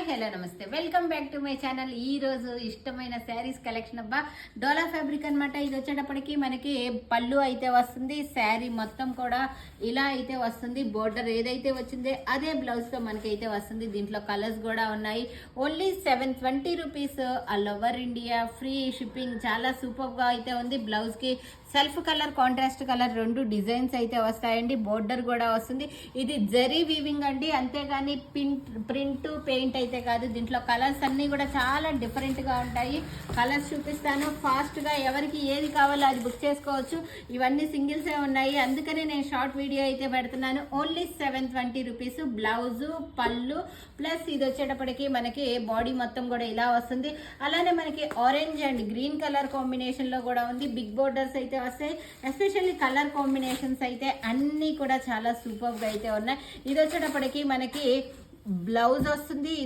Hello నమస్తే, welcome back to my channel. ఈ రోజు ఇష్టమైన శారీస్ కలెక్షన్ అబ్బా డోలా ఫ్యాబ్రిక్ అనమాట. ఇది వచ్చేటప్పటికి మనకి పళ్ళు అయితే వస్తుంది. శారీ మొత్తం కూడా ఇలా అయితే వస్తుంది. బోర్డర్ ఏదైతే వచ్చిందో అదే బ్లౌజ్ తో మనకి అయితే వస్తుంది. దీంట్లో కలర్స్ కూడా ఉన్నాయి. Only 720 rupees all over India, free shipping. చాలా సూపర్ గా అయితే ఉంది. బ్లౌజ్ కి సెల్ఫ్ కలర్, కాంట్రాస్ట్ కలర్ రెండు డిజైన్స్ అయితే వస్తాయండి. బోర్డర్ కూడా వస్తుంది. ఇది జరీ వీవింగ్ అండి, అంతేగాని ప్రింట్ పెయింట్ అయితే కాదు. దీంట్లో కలర్స్ అన్ని కూడా చాలా డిఫరెంట్ గా ఉంటాయి. కలర్స్ చూపిస్తాను ఫాస్ట్ గా. ఎవరికి ఏది కావాలో అది బుక్ చేసుకోవచ్చు. ఇవన్నీ సింగిల్స్ ఏ ఉన్నాయి, అందుకనే నేను షార్ట్ వీడియో అయితే పెడుతున్నాను. Only 720 rupees. బ్లౌజ్, పళ్ళు ప్లస్ ఇది వచ్చేటప్పటికి మనకి బాడీ మొత్తం కూడా ఇలా వస్తుంది. అలానే మనకి orange and green colour combination లో కూడా ఉంది. బిగ్ బోర్డర్స్ అయితే వస్తాయి. ఎస్పెషల్లీ కలర్ కాంబినేషన్స్ అయితే అన్ని కూడా చాలా సూపర్ గా అయితే ఉన్నాయి. ఇది వచ్చేటప్పటికి మనకి బ్లౌజ్ వస్తుంది. ఇది